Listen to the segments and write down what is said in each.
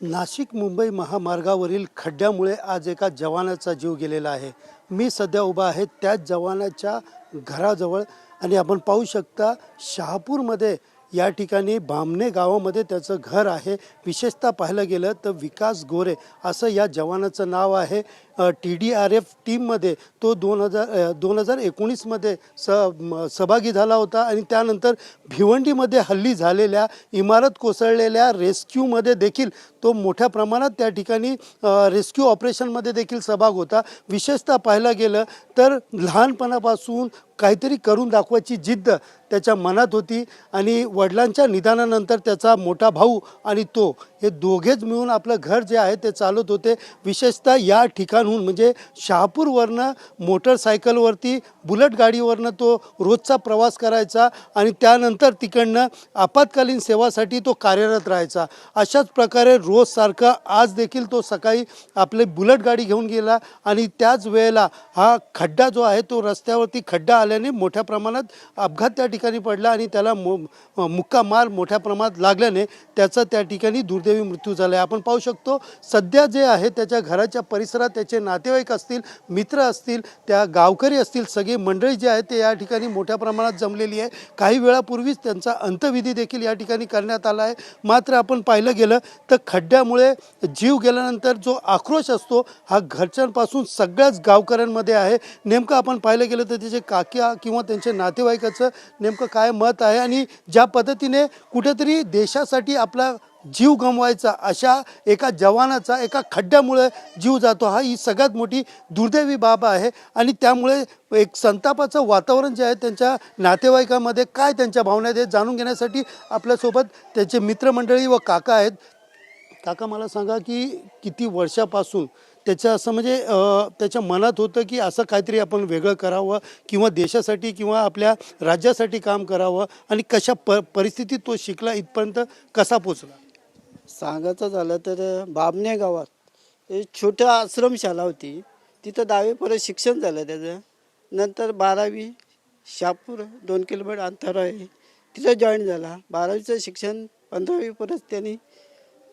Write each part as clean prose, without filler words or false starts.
नाशिक मुंबई महामार्गावरील खड्ड्यामुळे आज एका जवानाचा जीव गेलेला आहे. मी सध्या उभा आहे त्याच जवानाच्या घराजवळ आणि आपण पाहू शकता शहापूरमध्ये या ठिकाणी बामणे गावामध्ये त्याचं घर आहे. विशेषतः पाहायला गेलं तर विकास गोरे असं या जवानाचं नाव आहे. TDRF टीममध्ये तो 2019मध्ये सहभागी झाला होता आणि त्यानंतर भिवंडीमध्ये हल्ली झालेल्या इमारत कोसळलेल्या रेस्क्यूमध्ये देखील तो मोठ्या प्रमाणात त्या ठिकाणी रेस्क्यू ऑपरेशनमध्ये देखील सहभाग होता. विशेषतः पाहायला गेलं तर लहानपणापासून काहीतरी करून दाखवायची जिद्द त्याच्या मनात होती आणि वडिलांच्या निधनानंतर त्याचा मोठा भाऊ आणि तो हे दोघेच मिळून आपलं घर जे आहे ते चालवत होते. विशेषतः या ठिकाणहून म्हणजे शहापूरवरनं मोटरसायकलवरती बुलेट गाडीवरनं तो रोजचा प्रवास करायचा आणि त्यानंतर तिकडनं आपत्कालीन सेवासाठी तो कार्यरत राहायचा. अशाच प्रकारे रोजसारखं आज देखील तो सकाळी आपले बुलेट गाडी घेऊन गेला आणि त्याच वेळेला हा खड्डा जो आहे तो रस्त्यावरती खड्डा आल्याने मोठ्या प्रमाणात अपघात त्या ठिकाणी पडला आणि त्याला मुक्का मार मोठ्या प्रमाणात लागल्याने त्याचा त्या ठिकाणी दुर्दैवी मृत्यू झाला आहे. आपण पाहू शकतो सध्या जे आहे त्याच्या घराच्या परिसरात त्याचे नातेवाईक असतील, मित्र असतील, त्या गावकरी असतील, सगळी मंडळी जी आहे ते या ठिकाणी मोठ्या प्रमाणात जमलेली आहे. काही वेळापूर्वीच त्यांचा अंत्यविधी देखील या ठिकाणी करण्यात आला आहे. मात्र आपण पाहिलं गेलं तर खड्ड्यामुळे जीव गेल्यानंतर जो आक्रोश असतो हा घरच्यांपासून सगळ्याच गावकऱ्यांमध्ये आहे. नेमकं आपण पाहिलं गेलं तर त्याचे काका किंवा त्यांच्या नातेवाईकाचं नेमकं काय मत आहे आणि ज्या पद्धतीने कुठेतरी देशासाठी आपला जीव गमवायचा अशा एका जवानाचा एका खड्ड्यामुळे जीव जातो हा ही सगळ्यात मोठी दुर्दैवी बाब आहे. आणि त्यामुळे एक संतापाचं वातावरण जे आहे त्यांच्या नातेवाईकामध्ये काय त्यांच्या भावना आहेत जाणून घेण्यासाठी आपल्यासोबत त्याचे मित्रमंडळी व काका आहेत. काका मला सांगा की किती वर्षापासून त्याचं असं म्हणजे त्याच्या मनात होतं की असं काहीतरी आपण वेगळं करावं किंवा देशासाठी किंवा आपल्या राज्यासाठी काम करावं आणि कशा परिस्थितीत तो शिकला इथपर्यंत कसा पोचला? सांगायचं झालं तर बामणे गावात एक छोट्या आश्रमशाला होती. तिथं 10वी शिक्षण झालं त्याचं. नंतर 12वी शहापूर 2 किलोमीटर अंतर आहे तिथं जॉईन झाला. 12वीचं शिक्षण 15वी त्यांनी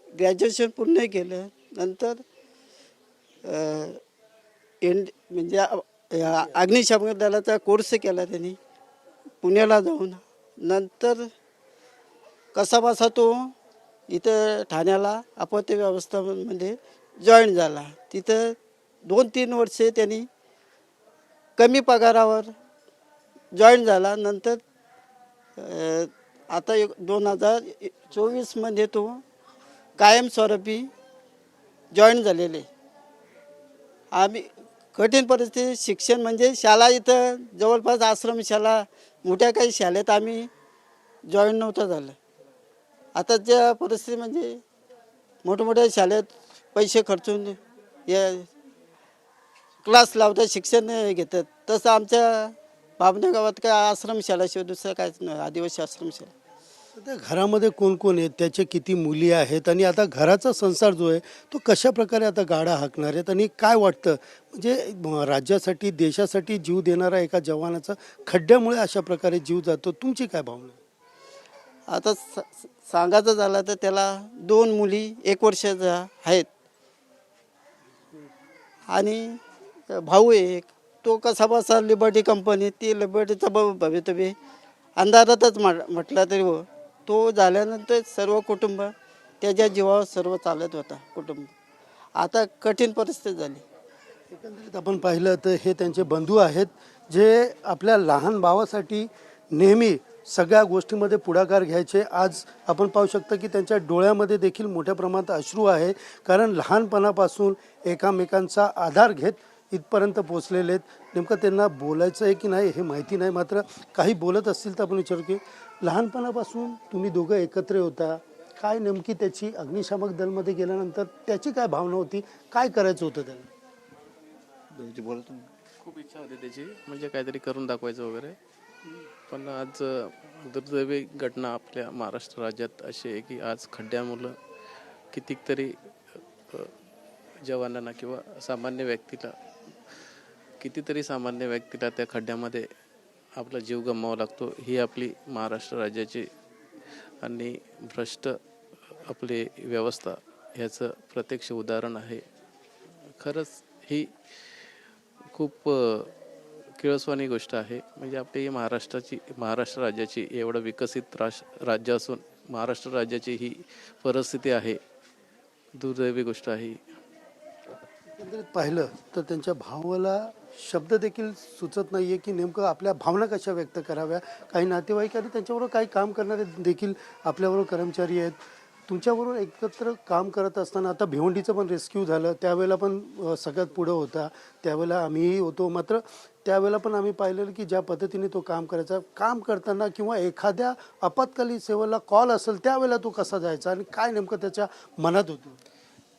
ग्रॅज्युएशन पूर्ण केलं. नंतर म्हणजे अग्निशामक दलाचा कोर्स केला त्यांनी पुण्याला जाऊन. नंतर कसाबसा तो इथं ठाण्याला आपत्ती व्यवस्थापनमध्ये जॉईन झाला. तिथं 2-3 वर्षे त्यांनी कमी पगारावर जॉईन झाला. नंतर आता 2024मध्ये तो कायमस्वरूपी जॉईन झालेले. आम्ही कठीण परिस्थिती शिक्षण म्हणजे शाळा इथं जवळपास आश्रमशाला मोठ्या काही शाळेत आम्ही जॉईन नव्हतं झालं. आताच्या परिस्थिती म्हणजे मोठमोठ्या शाळेत पैसे खर्चून या क्लास लावतात, शिक्षण घेतात. तसं आमच्या बामणे गावात काय आश्रमशाळाशिवाय दुसरं काहीच नाही, आदिवासी आश्रमशाळा. त्या घरामध्ये कोण कोण आहेत, त्याचे किती मुली आहेत आणि आता घराचा संसार जो आहे तो कशा प्रकारे आता गाडा हाकणार आहेत आणि काय वाटतं म्हणजे राज्यासाठी देशासाठी जीव देणारा एका जवानाचा खड्ड्यामुळे अशा प्रकारे जीव जातो, तुमची काय भावना? आता सांगायचं झालं तर त्याला 2 मुली 1 वर्षाच्या आहेत आणि भाऊ एक. तो कसा बसा लिबर्टी कंपनी, ती लिबर्टीचा भवितव्य अंधारातच म्हटलं तरी हो. तो झाल्यानंतर सर्व कुटुंब त्याच्या जीवावर सर्व चालत होता कुटुंब. आता कठीण परिस्थिती झाली. एकंदरीत आपण पाहिलं तर हे त्यांचे बंधू आहेत जे आपल्या लहान भावासाठी नेहमी सगळ्या गोष्टीमध्ये पुढाकार घ्यायचे. आज आपण पाहू शकता की त्यांच्या डोळ्यामध्ये देखील मोठ्या प्रमाणात अश्रू आहे, कारण लहानपणापासून एकामेकांचा आधार घेत इथपर्यंत पोचलेले आहेत. नेमकं त्यांना बोलायचं आहे की नाही हे माहिती नाही, मात्र काही बोलत असतील तर आपण विचारू की लहानपणापासून तुम्ही दोघं एकत्र होता, काय नेमकी त्याची अग्निशामक दलमध्ये गेल्यानंतर त्याची काय भावना होती, काय करायचं होतं त्याला? खूप इच्छा होती त्याची, म्हणजे काहीतरी करून दाखवायचं वगैरे. पण आज दुर्दैवी घटना आपल्या महाराष्ट्र राज्यात अशी आहे की आज खड्ड्यामुळं कितीतरी जवानांना किंवा कितीतरी सामान्य व्यक्तीला त्या खड्ड्यामध्ये आपला जीव गमवावा लागतो. ही आपली महाराष्ट्र राज्याची आणि भ्रष्ट आपली व्यवस्था ह्याचं प्रत्यक्ष उदाहरण आहे. खरंच ही खूप किळसवाणी गोष्ट आहे. म्हणजे आपली ही महाराष्ट्र राज्याची एवढं विकसित राज्य असून महाराष्ट्र राज्याची ही परिस्थिती आहे. दुर्दैवी गोष्ट आहे. एकंदरीत पाहिलं तर त्यांच्या भावाला शब्द देखील सुचत नाही आहे की नेमकं आपल्या भावना कशा व्यक्त कराव्या. काही नातेवाईक आणि त्यांच्याबरोबर काही काम करणारे देखील आपल्याबरोबर कर्मचारी आहेत. तुमच्याबरोबर एकत्र काम करत असताना आता भिवंडीचं पण रेस्क्यू झालं, त्यावेळेला पण सगळ्यात पुढं होता, त्यावेळेला आम्हीही होतो. मात्र त्यावेळेला पण आम्ही पाहिलेलं की ज्या पद्धतीने तो काम करायचा, काम करताना किंवा एखाद्या आपत्कालीन सेवेला कॉल असेल त्यावेळेला तो कसा जायचा आणि काय नेमकं त्याच्या मनात होतं.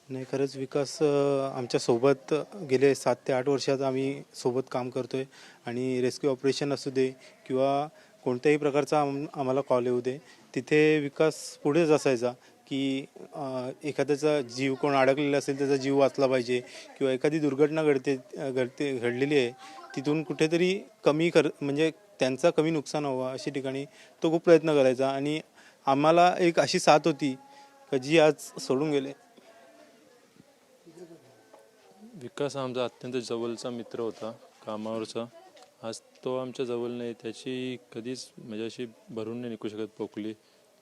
नाही, खरंच विकास आमच्यासोबत गेले 7 ते 8 वर्षात आम्ही सोबत काम करतो आहे. आणि रेस्क्यू ऑपरेशन असू दे किंवा कोणत्याही प्रकारचा आम्हाला कॉल येऊ दे, तिथे विकास पुढेच असायचा की एखाद्याचा जीव कोण अडकलेला असेल त्याचा जीव वाचला पाहिजे किंवा एखादी दुर्घटना घडलेली आहे तिथून कुठेतरी म्हणजे त्यांचा कमी नुकसान व्हावं अशा ठिकाणी तो खूप प्रयत्न करायचा. आणि आम्हाला एक अशी साथ होती की जी आज सोडून गेले. विकास आमचा अत्यंत जवळचा मित्र होता कामावरचा. आज तो आमच्या जवळ नाही, त्याची कधीच म्हणजे अशी भरून नाही निघू शकत पोकली.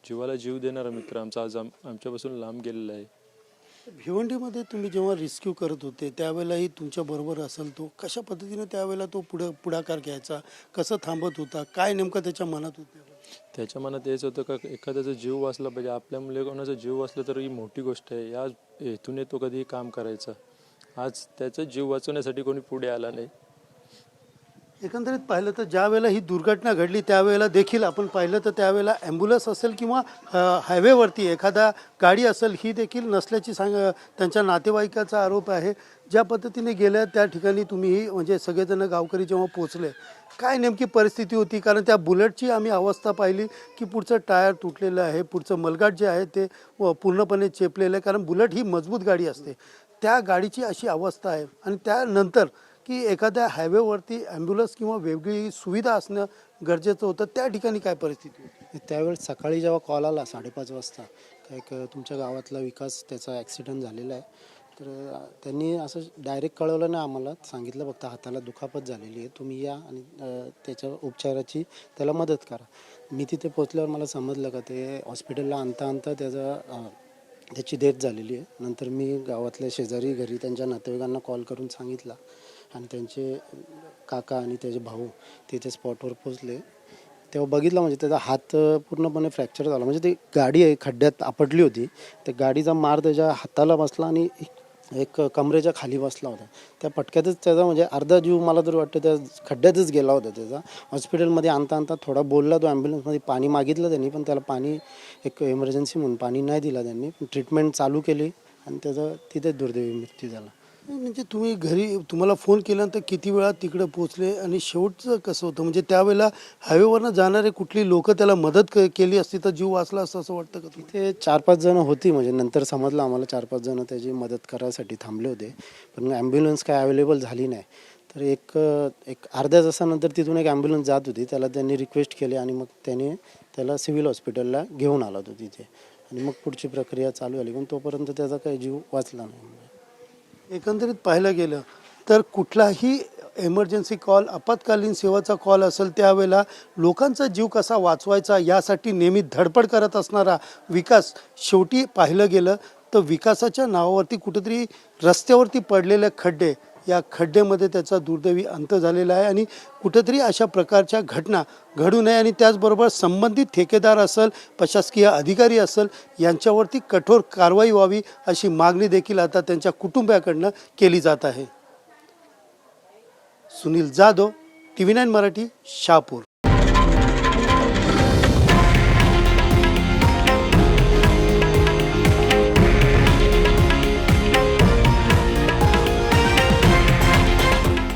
जीवाला जीव देणारा मित्र आमचा आज आमच्यापासून लांब गेलेला आहे. भिवंडीमध्ये तुम्ही जेव्हा रेस्क्यू करत होते त्यावेळेलाही तुमच्याबरोबर असेल, तो कशा पद्धतीने त्यावेळेला तो पुढाकार घ्यायचा, कसं थांबत होता, काय नेमकं त्याच्या मनात होतं. त्याच्या मनात हेच होतं का एखाद्याचा जीव वाचला पाहिजे. आपल्या मुले कोणाचा जीव वाचला तर ही मोठी गोष्ट आहे. या हेतूने तो कधीही काम करायचा. आज त्याचा जीव वाचवण्यासाठी कोणी पुढे आला नाही. एकंदरीत पाहिलं तर ज्या वेळेला ही दुर्घटना घडली त्यावेळेला देखील आपण पाहिलं तर त्यावेळेला ॲम्ब्युलन्स असेल किंवा हायवेवरती एखादा गाडी असेल ही देखील नसल्याची त्यांच्या नातेवाईकाचा आरोप आहे. ज्या पद्धतीने गेल्या त्या ठिकाणी तुम्हीही म्हणजे सगळेजण गावकरी जेव्हा पोचले, काय नेमकी परिस्थिती होती. कारण त्या बुलेटची आम्ही अवस्था पाहिली की पुढचं टायर तुटलेलं आहे, पुढचं मलगाट जे आहे ते पूर्णपणे चेपलेलं आहे. कारण बुलेट ही मजबूत गाडी असते, त्या गाडीची अशी अवस्था आहे. आणि त्यानंतर की एखाद्या हायवेवरती ॲम्ब्युलन्स किंवा वेगळी सुविधा असणं गरजेचं होतं, त्या ठिकाणी काय परिस्थिती होती. त्यावेळेस सकाळी जेव्हा कॉल आला 5:30 वाजता एक तुमच्या गावातला विकास त्याचा ॲक्सिडेंट झालेला आहे, तर त्यांनी असं डायरेक्ट कळवलं नाही आम्हाला, सांगितलं फक्त हाताला दुखापत झालेली आहे, तुम्ही या आणि त्याच्या उपचाराची त्याला मदत करा. मी तिथे पोचल्यावर मला समजलं का ते हॉस्पिटलला आणता त्याची डेथ झालेली आहे. नंतर मी गावातल्या शेजारी घरी त्यांच्या नातेवाईकांना कॉल करून सांगितला आणि त्यांचे काका आणि त्याचे भाऊ तिथे स्पॉटवर पोचले. तेव्हा बघितलं म्हणजे त्याचा हात पूर्णपणे फ्रॅक्चर झाला. म्हणजे ती गाडी आहे खड्ड्यात आपटली होती, त्या गाडीचा मार त्याच्या हाताला बसला आणि एक कमरेच्या खाली बसला होता. त्या पटक्यातच त्याचा म्हणजे अर्धा जीव मला तर वाटतं त्या खड्ड्यातच गेला होता त्याचा. हॉस्पिटलमध्ये आणता थोडा बोलला तो, ॲम्ब्युलन्समध्ये पाणी मागितलं त्यांनी, पण त्याला पाणी एक इमर्जन्सी म्हणून पाणी नाही दिला त्यांनी. ट्रीटमेंट चालू केली आणि त्याचा तिथेच दुर्दैवी मृत्यू झाला. म्हणजे तुम्ही घरी तुम्हाला फोन केल्यानंतर किती वेळा तिकडे पोचले आणि शेवटचं कसं होतं. म्हणजे त्यावेळेला हायवेवरनं जाणारे कुठली लोक त्याला मदत केली असती तर जीव वाचला असतं असं वाटतं का. तिथे 4-5 जण होती, म्हणजे नंतर समजलं आम्हाला 4-5 जण त्याची मदत करायसाठी थांबले होते, पण ॲम्ब्युलन्स काय अवेलेबल झाली नाही. तर एक अर्ध्या तासानंतर तिथून एक ॲम्ब्युलन्स जात होती, त्याला त्यांनी रिक्वेस्ट केली आणि मग त्याने त्याला सिव्हिल हॉस्पिटलला घेऊन आला होता तिथे. आणि मग पुढची प्रक्रिया चालू झाली, पण तोपर्यंत त्याचा काही जीव वाचला नाही. एकंदरीत पाहायला गेलं तर कुठलाही एमर्जन्सी कॉल, आपत्कालीन सेवाचा कॉल असेल त्यावेळेला लोकांचा जीव कसा वाचवायचा यासाठी नेहमी धडपड करत असणारा विकास, शेवटी पाहिलं गेलं तर विकासाच्या नावावरती कुठेतरी रस्त्यावरती पडलेले खड्डे, या खड्ड्यामध्ये त्याचा दुर्दैवी अंत झालेला आहे. आणि कुठेतरी अशा प्रकारच्या घटना घडू नये आणि त्याचबरोबर संबंधित ठेकेदार असेल, प्रशासकीय अधिकारी असेल यांच्यावरती कठोर कारवाई व्हावी अशी मागणी देखील आता त्यांच्या कुटुंबियाकडनं केली जात आहे. सुनील जाधव, TV9 मराठी, शहापूर.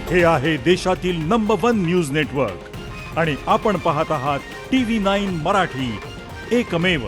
हे आहे देशातील नंबर 1 न्यूज नेटवर्क आणि आपण पाहत आहात TV9 मराठी, एकमेव.